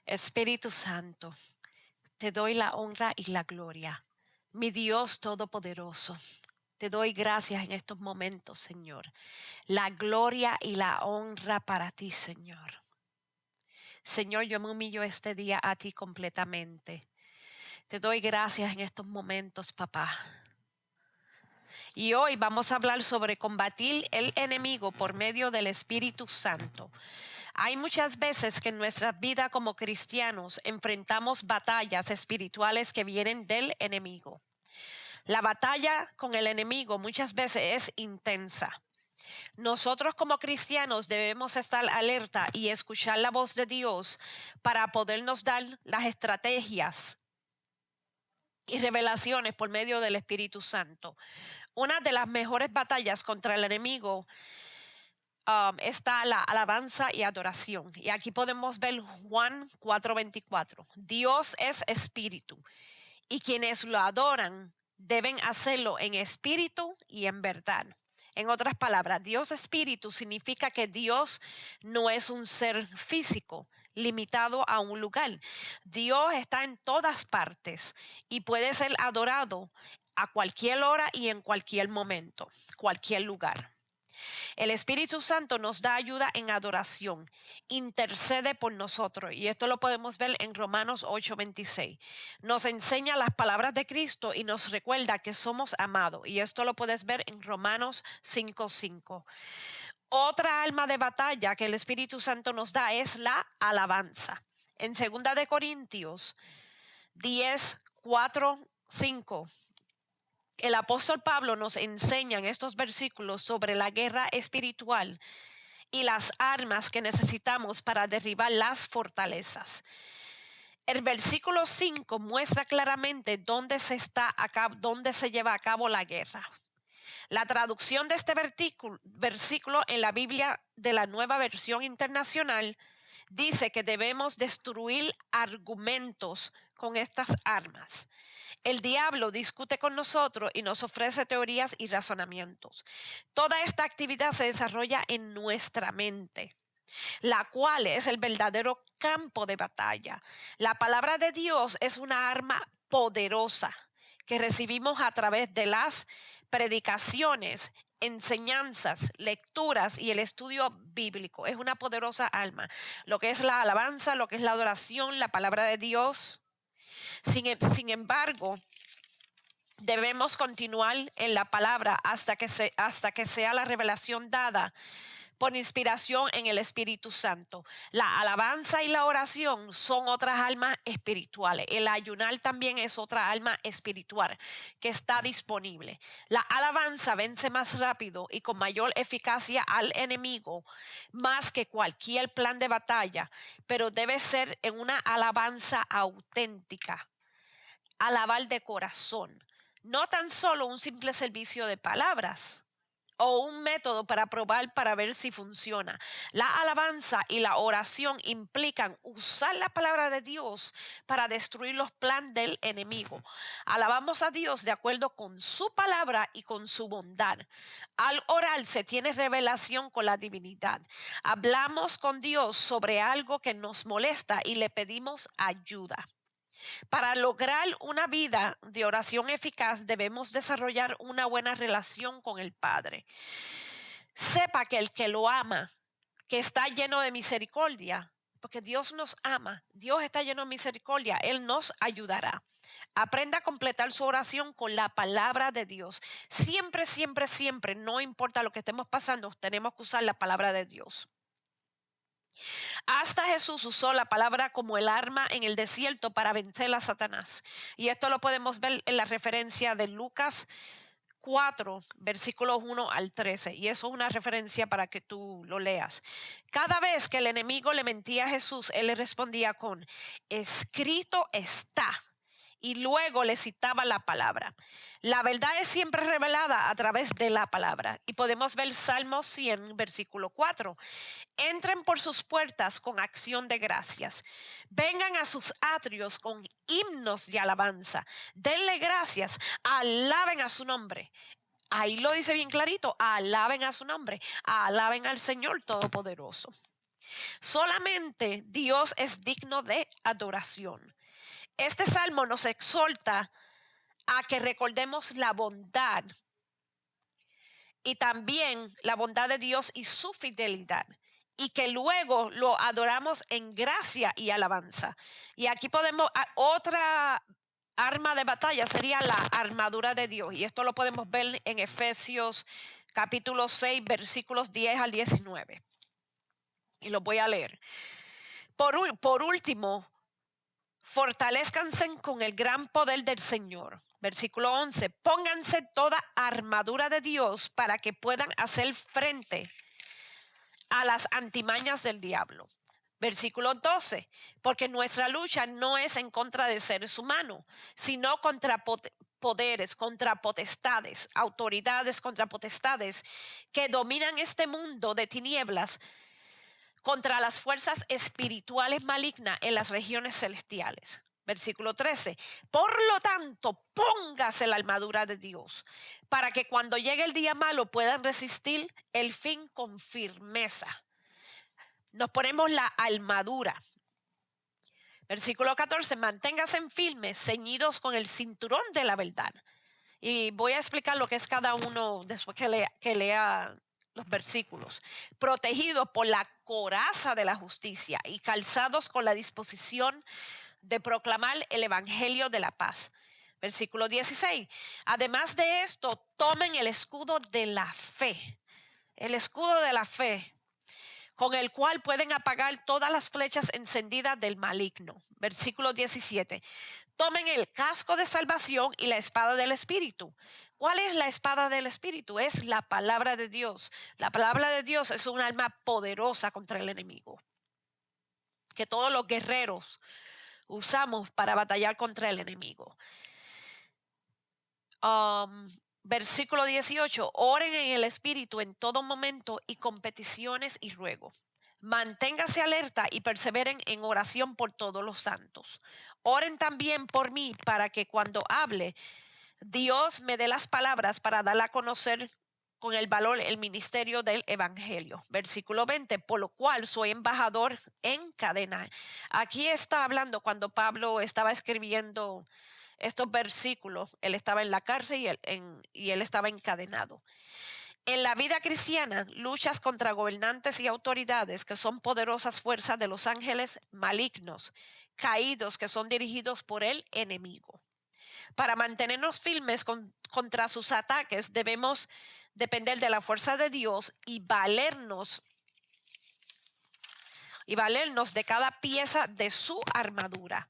Espíritu Santo, te doy la honra y la gloria. Mi Dios Todopoderoso, te doy gracias en estos momentos, Señor. La gloria y la honra para ti, Señor. Señor, yo me humillo este día a ti completamente. Te doy gracias en estos momentos, papá. Y hoy vamos a hablar sobre combatir el enemigo por medio del Espíritu Santo. Hay muchas veces que en nuestra vida como cristianos enfrentamos batallas espirituales que vienen del enemigo. La batalla con el enemigo muchas veces es intensa. Nosotros como cristianos debemos estar alerta y escuchar la voz de Dios para podernos dar las estrategias y revelaciones por medio del Espíritu Santo. Una de las mejores batallas contra el enemigo está la alabanza y adoración. Y aquí podemos ver Juan 4:24. Dios es espíritu y quienes lo adoran deben hacerlo en espíritu y en verdad. En otras palabras, Dios espíritu significa que Dios no es un ser físico limitado a un lugar. Dios está en todas partes y puede ser adorado a cualquier hora y en cualquier momento, cualquier lugar. El Espíritu Santo nos da ayuda en adoración, intercede por nosotros, y esto lo podemos ver en Romanos 8:26. Nos enseña las palabras de Cristo y nos recuerda que somos amados, y esto lo puedes ver en Romanos 5:5. Otra arma de batalla que el Espíritu Santo nos da es la alabanza. En 2 de Corintios 10:4-5. El apóstol Pablo nos enseña en estos versículos sobre la guerra espiritual y las armas que necesitamos para derribar las fortalezas. El versículo 5 muestra claramente dónde se lleva a cabo la guerra. La traducción de este versículo en la Biblia de la Nueva Versión Internacional dice que debemos destruir argumentos con estas armas. El diablo discute con nosotros y nos ofrece teorías y razonamientos. Toda esta actividad se desarrolla en nuestra mente, la cual es el verdadero campo de batalla. La palabra de Dios es una arma poderosa que recibimos a través de las predicaciones, enseñanzas, lecturas y el estudio bíblico. Es una poderosa arma. Lo que es la alabanza, lo que es la adoración, la palabra de Dios. Sin embargo, debemos continuar en la palabra hasta que sea la revelación dada por inspiración en el Espíritu Santo. La alabanza y la oración son otras almas espirituales. El ayunar también es otra alma espiritual que está disponible. La alabanza vence más rápido y con mayor eficacia al enemigo, más que cualquier plan de batalla, pero debe ser en una alabanza auténtica. Alabar de corazón, no tan solo un simple servicio de palabras o un método para probar para ver si funciona. La alabanza y la oración implican usar la palabra de Dios para destruir los planes del enemigo. Alabamos a Dios de acuerdo con su palabra y con su bondad. Al orar se tiene revelación con la divinidad. Hablamos con Dios sobre algo que nos molesta y le pedimos ayuda. Para lograr una vida de oración eficaz, debemos desarrollar una buena relación con el Padre. Sepa que el que lo ama, que está lleno de misericordia, porque Dios nos ama, Dios está lleno de misericordia, Él nos ayudará. Aprenda a completar su oración con la palabra de Dios. Siempre, siempre, siempre, no importa lo que estemos pasando, tenemos que usar la palabra de Dios. Hasta Jesús usó la palabra como el arma en el desierto para vencer a Satanás. Y esto lo podemos ver en la referencia de Lucas 4, versículos 1-13. Y eso es una referencia para que tú lo leas. Cada vez que el enemigo le mentía a Jesús, él le respondía con: escrito está. Y luego le citaba la palabra. La verdad es siempre revelada a través de la palabra. Y podemos ver Salmo 100, versículo 4. Entren por sus puertas con acción de gracias. Vengan a sus atrios con himnos de alabanza. Denle gracias. Alaben a su nombre. Ahí lo dice bien clarito. Alaben a su nombre. Alaben al Señor Todopoderoso. Solamente Dios es digno de adoración. Este salmo nos exhorta a que recordemos la bondad y también la bondad de Dios y su fidelidad, y que luego lo adoramos en gracia y alabanza. Y aquí podemos, otra arma de batalla sería la armadura de Dios, y esto lo podemos ver en Efesios capítulo 6 versículos 10 al 19. Y lo voy a leer. Por último, fortalezcanse con el gran poder del Señor. Versículo 11. Pónganse toda armadura de Dios para que puedan hacer frente a las antimañas del diablo. Versículo 12. Porque nuestra lucha no es en contra de seres humanos, sino contra poderes, contra potestades, autoridades contra potestades que dominan este mundo de tinieblas, contra las fuerzas espirituales malignas en las regiones celestiales. Versículo 13. Por lo tanto, póngase la armadura de Dios para que cuando llegue el día malo puedan resistir el fin con firmeza. Nos ponemos la armadura. Versículo 14. Manténganse firmes, ceñidos con el cinturón de la verdad. Y voy a explicar lo que es cada uno después que lea los versículos. Protegidos por la coraza de la justicia y calzados con la disposición de proclamar el evangelio de la paz. Versículo 16. Además de esto, tomen el escudo de la fe. El escudo de la fe, con el cual pueden apagar todas las flechas encendidas del maligno. Versículo 17. Tomen el casco de salvación y la espada del Espíritu. ¿Cuál es la espada del Espíritu? Es la palabra de Dios. La palabra de Dios es un arma poderosa contra el enemigo, que todos los guerreros usamos para batallar contra el enemigo. Versículo 18. Oren en el Espíritu en todo momento y con peticiones y ruegos. Manténgase alerta y perseveren en oración por todos los santos. Oren también por mí para que cuando hable, Dios me dé las palabras para dar a conocer con el valor el ministerio del evangelio. Versículo 20. Por lo cual soy embajador en cadena. Aquí está hablando cuando Pablo estaba escribiendo estos versículos. Él estaba en la cárcel y él estaba encadenado. En la vida cristiana, luchas contra gobernantes y autoridades que son poderosas fuerzas de los ángeles malignos, caídos, que son dirigidos por el enemigo. Para mantenernos firmes contra sus ataques, debemos depender de la fuerza de Dios y valernos de cada pieza de su armadura.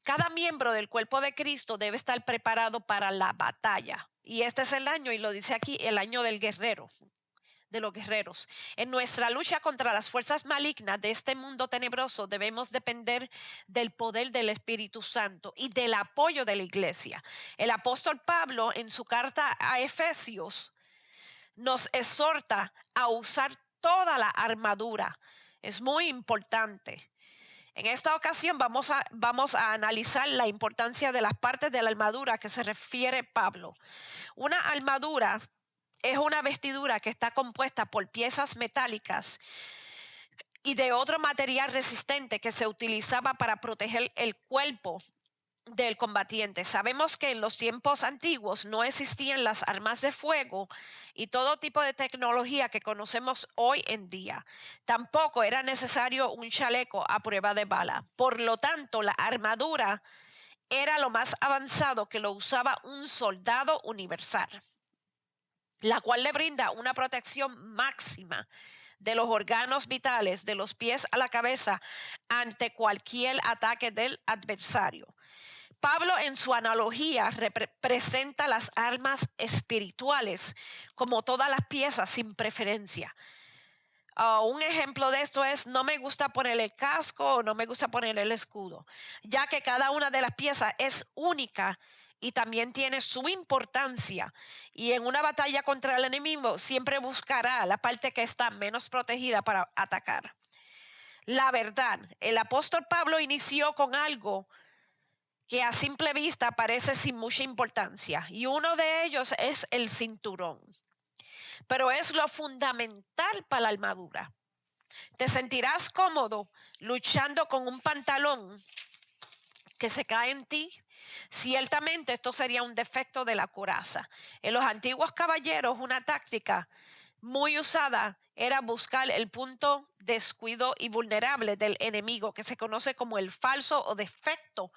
Cada miembro del cuerpo de Cristo debe estar preparado para la batalla. Y este es el año, y lo dice aquí, el año del guerrero, de los guerreros. En nuestra lucha contra las fuerzas malignas de este mundo tenebroso debemos depender del poder del Espíritu Santo y del apoyo de la iglesia. El apóstol Pablo, en su carta a Efesios, nos exhorta a usar toda la armadura. Es muy importante. En esta ocasión vamos a analizar la importancia de las partes de la armadura que se refiere Pablo. Una armadura es una vestidura que está compuesta por piezas metálicas y de otro material resistente que se utilizaba para proteger el cuerpo del combatiente. Sabemos que en los tiempos antiguos no existían las armas de fuego y todo tipo de tecnología que conocemos hoy en día. Tampoco era necesario un chaleco a prueba de bala. Por lo tanto, la armadura era lo más avanzado que lo usaba un soldado universal, la cual le brinda una protección máxima de los órganos vitales, de los pies a la cabeza, ante cualquier ataque del adversario. Pablo, en su analogía, representa las armas espirituales como todas las piezas sin preferencia. Un ejemplo de esto es: no me gusta poner el casco o no me gusta poner el escudo, ya que cada una de las piezas es única y también tiene su importancia. Y en una batalla contra el enemigo siempre buscará la parte que está menos protegida para atacar. La verdad, el apóstol Pablo inició con algo que a simple vista parece sin mucha importancia, y uno de ellos es el cinturón. Pero es lo fundamental para la armadura. Te sentirás cómodo luchando con un pantalón que se cae en ti. Ciertamente esto sería un defecto de la coraza. En los antiguos caballeros, una táctica muy usada era buscar el punto descuido y vulnerable del enemigo, que se conoce como el falso o defecto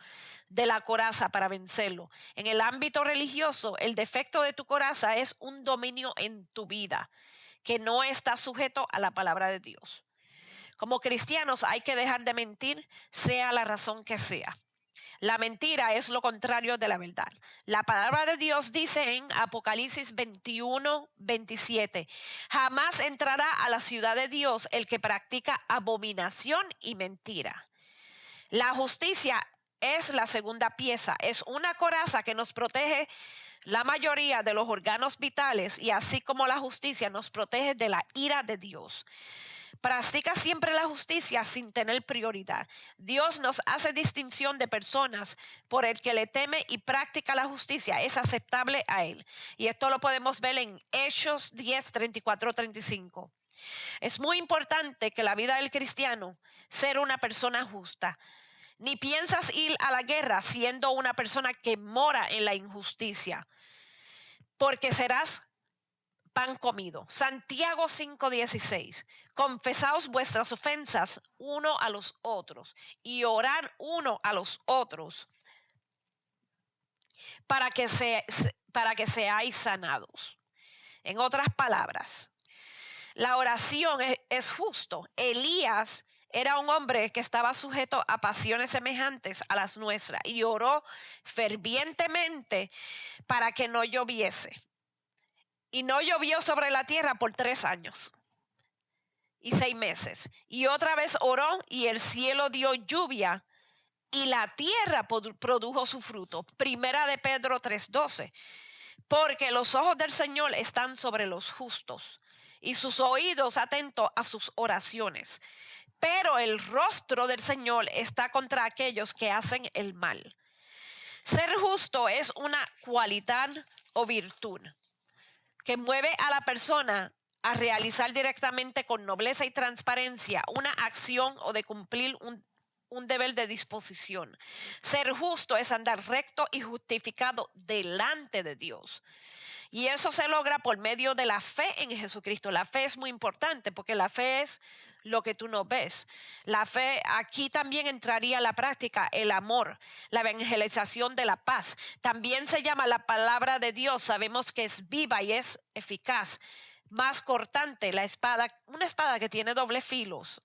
de la coraza, para vencerlo. En el ámbito religioso, el defecto de tu coraza es un dominio en tu vida que no está sujeto a la palabra de Dios. Como cristianos hay que dejar de mentir, sea la razón que sea. La mentira es lo contrario de la verdad. La palabra de Dios dice en Apocalipsis 21:27: jamás entrará a la ciudad de Dios el que practica abominación y mentira. La justicia es la segunda pieza. Es una coraza que nos protege la mayoría de los órganos vitales, y así como la justicia nos protege de la ira de Dios. Practica siempre la justicia sin tener prioridad. Dios nos hace distinción de personas por el que le teme y practica la justicia. Es aceptable a Él. Y esto lo podemos ver en Hechos 10:34-35. Es muy importante que la vida del cristiano ser una persona justa. Ni piensas ir a la guerra siendo una persona que mora en la injusticia, porque serás pan comido. Santiago 5:16. Confesaos vuestras ofensas uno a los otros y orar uno a los otros para que seáis sanados. En otras palabras, la oración es justo. Elías era un hombre que estaba sujeto a pasiones semejantes a las nuestras y oró fervientemente para que no lloviese. Y no llovió sobre la tierra por 3 años y 6 meses. Y otra vez oró y el cielo dio lluvia y la tierra produjo su fruto. Primera de Pedro 3:12. Porque los ojos del Señor están sobre los justos y sus oídos atentos a sus oraciones. Pero el rostro del Señor está contra aquellos que hacen el mal. Ser justo es una cualidad o virtud que mueve a la persona a realizar directamente con nobleza y transparencia una acción o de cumplir un deber de disposición. Ser justo es andar recto y justificado delante de Dios. Y eso se logra por medio de la fe en Jesucristo. La fe es muy importante porque la fe es lo que tú no ves. La fe, aquí también entraría la práctica, el amor, la evangelización de la paz. También se llama la palabra de Dios. Sabemos que es viva y es eficaz, más cortante, la espada, una espada que tiene doble filos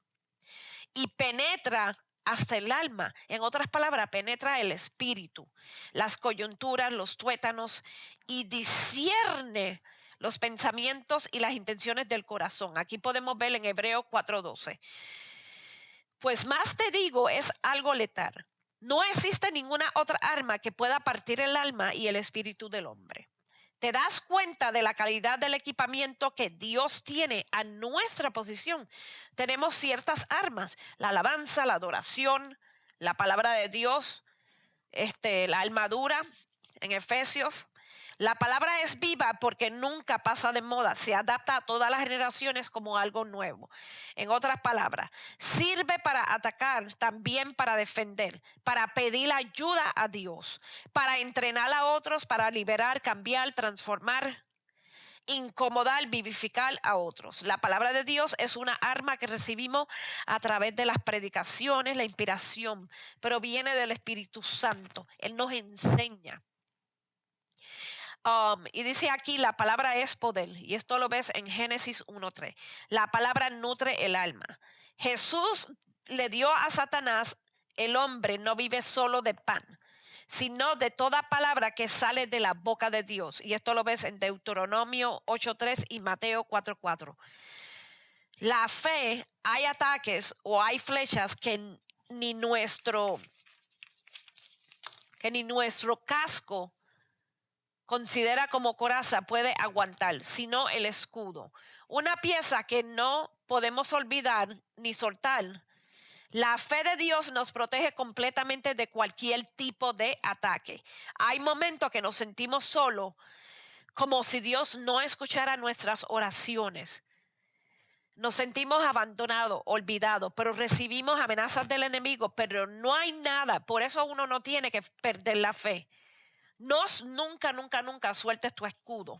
y penetra hasta el alma. En otras palabras, penetra el espíritu, las coyunturas, los tuétanos, y discierne los pensamientos y las intenciones del corazón. Aquí podemos ver en Hebreos 4:12. Pues más te digo, es algo letal. No existe ninguna otra arma que pueda partir el alma y el espíritu del hombre. ¿Te das cuenta de la calidad del equipamiento que Dios tiene a nuestra posición? Tenemos ciertas armas: la alabanza, la adoración, la palabra de Dios, la armadura en Efesios. La palabra es viva porque nunca pasa de moda, se adapta a todas las generaciones como algo nuevo. En otras palabras, sirve para atacar, también para defender, para pedir ayuda a Dios, para entrenar a otros, para liberar, cambiar, transformar, incomodar, vivificar a otros. La palabra de Dios es una arma que recibimos a través de las predicaciones, la inspiración, pero viene del Espíritu Santo. Él nos enseña. Y dice aquí, la palabra es poder, y esto lo ves en Génesis 1:3. La palabra nutre el alma. Jesús le dio a Satanás: el hombre no vive solo de pan, sino de toda palabra que sale de la boca de Dios. Y esto lo ves en Deuteronomio 8:3 y Mateo 4:4. La fe, hay ataques o hay flechas que ni nuestro casco considera como coraza puede aguantar, sino el escudo. Una pieza que no podemos olvidar ni soltar. La fe de Dios nos protege completamente de cualquier tipo de ataque. Hay momentos que nos sentimos solos, como si Dios no escuchara nuestras oraciones. Nos sentimos abandonados, olvidados, pero recibimos amenazas del enemigo, pero no hay nada. Por eso uno no tiene que perder la fe. Nunca, nunca, nunca sueltes tu escudo.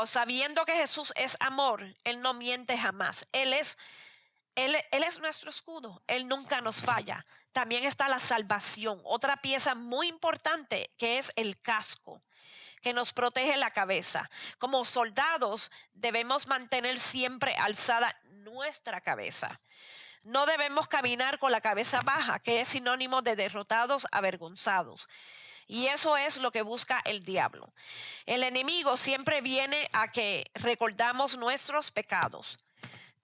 Sabiendo que Jesús es amor, Él no miente jamás. Él es nuestro escudo. Él nunca nos falla. También está la salvación. Otra pieza muy importante que es el casco, que nos protege la cabeza. Como soldados debemos mantener siempre alzada nuestra cabeza. No debemos caminar con la cabeza baja, que es sinónimo de derrotados, avergonzados. Y eso es lo que busca el diablo. El enemigo siempre viene a que recordamos nuestros pecados.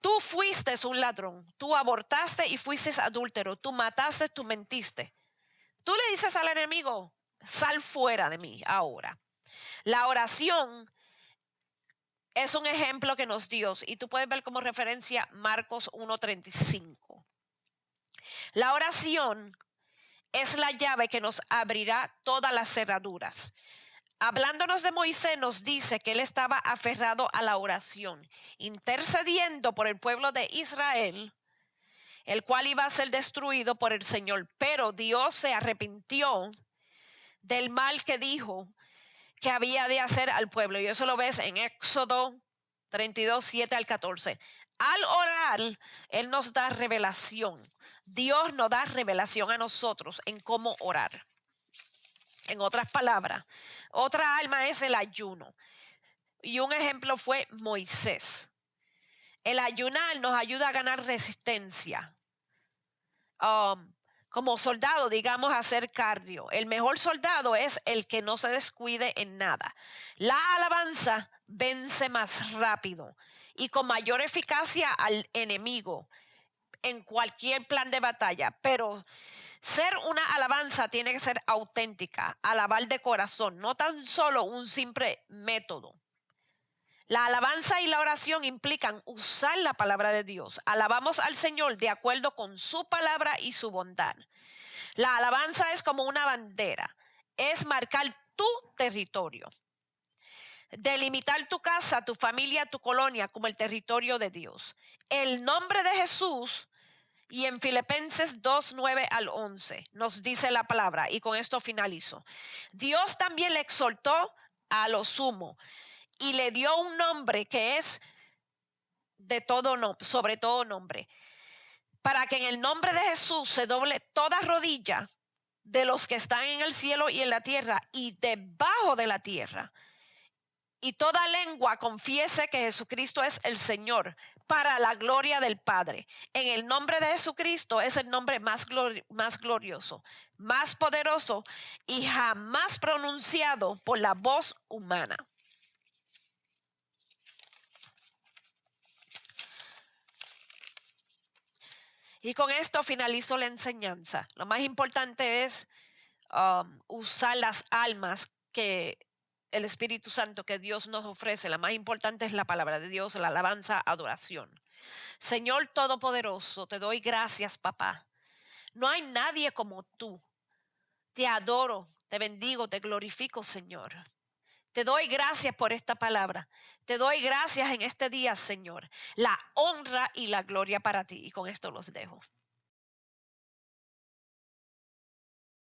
Tú fuiste un ladrón, tú abortaste y fuiste adúltero, tú mataste, tú mentiste. Tú le dices al enemigo, sal fuera de mí ahora. La oración es un ejemplo que nos dio, y tú puedes ver como referencia Marcos 1:35. La oración es la llave que nos abrirá todas las cerraduras. Hablándonos de Moisés, nos dice que él estaba aferrado a la oración, intercediendo por el pueblo de Israel, el cual iba a ser destruido por el Señor. Pero Dios se arrepintió del mal que dijo que había de hacer al pueblo. Y eso lo ves en Éxodo 32:7-14. Al orar, Él nos da revelación. Dios nos da revelación a nosotros en cómo orar. En otras palabras, otra alma es el ayuno. Y un ejemplo fue Moisés. El ayunar nos ayuda a ganar resistencia. Como soldado, digamos, hacer cardio. El mejor soldado es el que no se descuide en nada. La alabanza vence más rápido y con mayor eficacia al enemigo en cualquier plan de batalla. Pero ser una alabanza tiene que ser auténtica, alabar de corazón, no tan solo un simple método. La alabanza y la oración implican usar la palabra de Dios. Alabamos al Señor de acuerdo con su palabra y su bondad. La alabanza es como una bandera, es marcar tu territorio, delimitar tu casa, tu familia, tu colonia como el territorio de Dios. El nombre de Jesús, y en Filipenses 2:9-11 nos dice la palabra, y con esto finalizo. Dios también le exhortó a lo sumo y le dio un nombre que es de todo sobre todo nombre, para que en el nombre de Jesús se doble toda rodilla de los que están en el cielo y en la tierra y debajo de la tierra, y toda lengua confiese que Jesucristo es el Señor, para la gloria del Padre. En el nombre de Jesucristo es el nombre más glorioso, más poderoso y jamás pronunciado por la voz humana. Y con esto finalizo la enseñanza. Lo más importante es usar las almas que el Espíritu Santo que Dios nos ofrece. La más importante es la palabra de Dios, la alabanza, adoración. Señor Todopoderoso, te doy gracias, papá. No hay nadie como tú. Te adoro, te bendigo, te glorifico, Señor. Te doy gracias por esta palabra. Te doy gracias en este día, Señor. La honra y la gloria para ti. Y con esto los dejo.